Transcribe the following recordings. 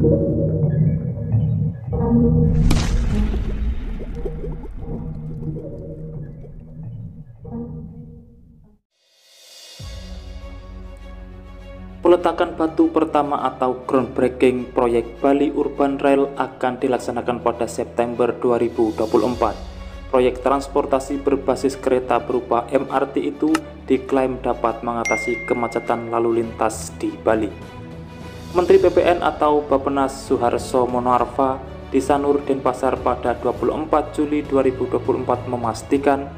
Peletakan batu pertama atau groundbreaking proyek Bali Urban Rail akan dilaksanakan pada September 2024. Proyek transportasi berbasis kereta berupa MRT itu diklaim dapat mengatasi kemacetan lalu lintas di Bali. Menteri PPN atau Bappenas Suharso Monoarfa di Sanur Denpasar pada 24 Juli 2024 memastikan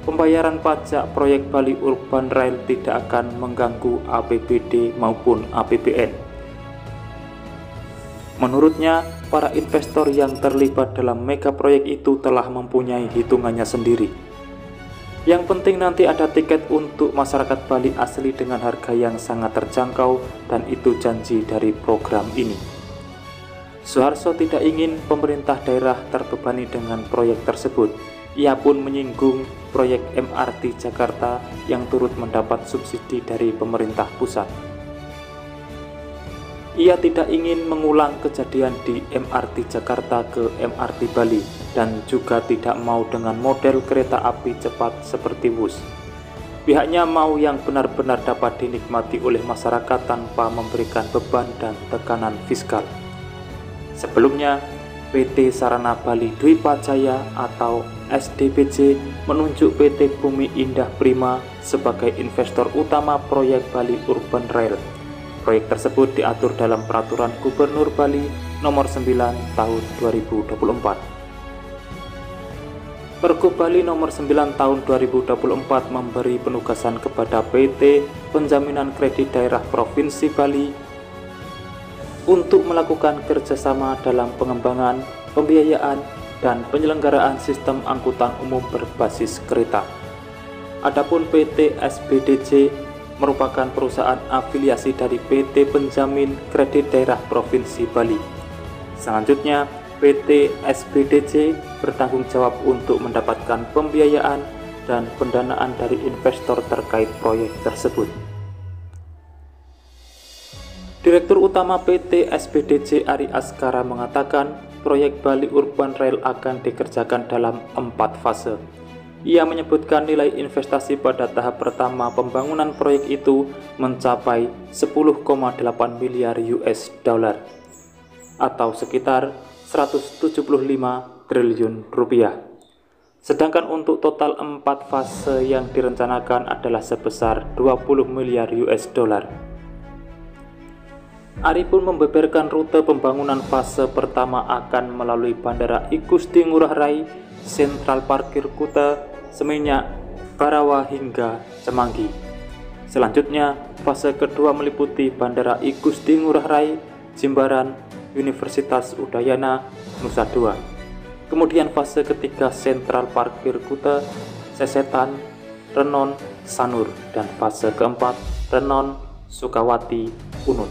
pembayaran pajak proyek Bali Urban Rail tidak akan mengganggu APBD maupun APBN. Menurutnya, para investor yang terlibat dalam mega proyek itu telah mempunyai hitungannya sendiri. Yang penting nanti ada tiket untuk masyarakat Bali asli dengan harga yang sangat terjangkau, dan itu janji dari program ini. Suharso tidak ingin pemerintah daerah terbebani dengan proyek tersebut. Ia pun menyinggung proyek MRT Jakarta yang turut mendapat subsidi dari pemerintah pusat. Ia tidak ingin mengulang kejadian di MRT Jakarta ke MRT Bali dan juga tidak mau dengan model kereta api cepat seperti Wus. Pihaknya mau yang benar-benar dapat dinikmati oleh masyarakat tanpa memberikan beban dan tekanan fiskal. Sebelumnya, PT Sarana Bali Dwipa Jaya atau SDBJ menunjuk PT Bumi Indah Prima sebagai investor utama proyek Bali Urban Rail. Proyek tersebut diatur dalam Peraturan Gubernur Bali Nomor 9 Tahun 2024. Pergub Bali Nomor 9 Tahun 2024 memberi penugasan kepada PT Penjaminan Kredit Daerah Provinsi Bali untuk melakukan kerjasama dalam pengembangan, pembiayaan, dan penyelenggaraan sistem angkutan umum berbasis kereta. Adapun PT SBDJ merupakan perusahaan afiliasi dari PT Penjamin Kredit Daerah Provinsi Bali. Selanjutnya, PT SBDJ bertanggung jawab untuk mendapatkan pembiayaan dan pendanaan dari investor terkait proyek tersebut. Direktur Utama PT SBDJ Ari Askara mengatakan proyek Bali Urban Rail akan dikerjakan dalam 4 fase. Ia menyebutkan nilai investasi pada tahap pertama pembangunan proyek itu mencapai 10,8 miliar US dollar atau sekitar 175 triliun rupiah. Sedangkan untuk total 4 fase yang direncanakan adalah sebesar 20 miliar US dollar. Ari pun membeberkan rute pembangunan fase pertama akan melalui Bandara I Gusti Ngurah Rai, Sentral Parkir Kuta, Seminyak, Barawa hingga Semanggi. Selanjutnya, fase kedua meliputi Bandara I Gusti Ngurah Rai, Jimbaran, Universitas Udayana, Nusa Dua. Kemudian fase ketiga Sentral Parkir Kuta, Sesetan, Renon, Sanur, dan fase keempat Renon, Sukawati, Unut.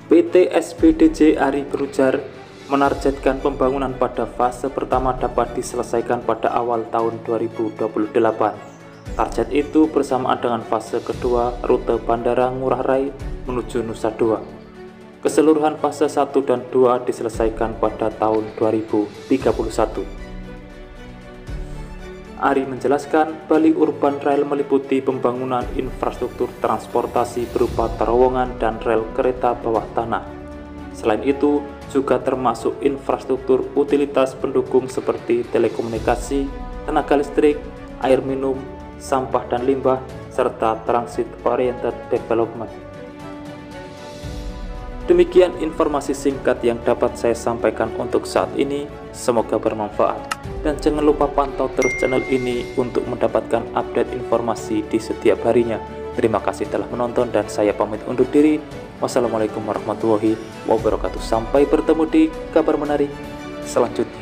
PT SBDJ Ari berujar menargetkan pembangunan pada fase pertama dapat diselesaikan pada awal tahun 2028. Target itu bersamaan dengan fase kedua rute Bandara Ngurah Rai menuju Nusa Dua. Keseluruhan fase 1 dan 2 diselesaikan pada tahun 2031. Ari menjelaskan Bali Urban Rail meliputi pembangunan infrastruktur transportasi berupa terowongan dan rel kereta bawah tanah. Selain itu, juga termasuk infrastruktur utilitas pendukung seperti telekomunikasi, tenaga listrik, air minum, sampah dan limbah, serta transit oriented development. Demikian informasi singkat yang dapat saya sampaikan untuk saat ini, semoga bermanfaat. Dan jangan lupa pantau terus channel ini untuk mendapatkan update informasi di setiap harinya. Terima kasih telah menonton dan saya pamit undur diri. Wassalamualaikum warahmatullahi wabarakatuh. Sampai bertemu di kabar menarik selanjutnya.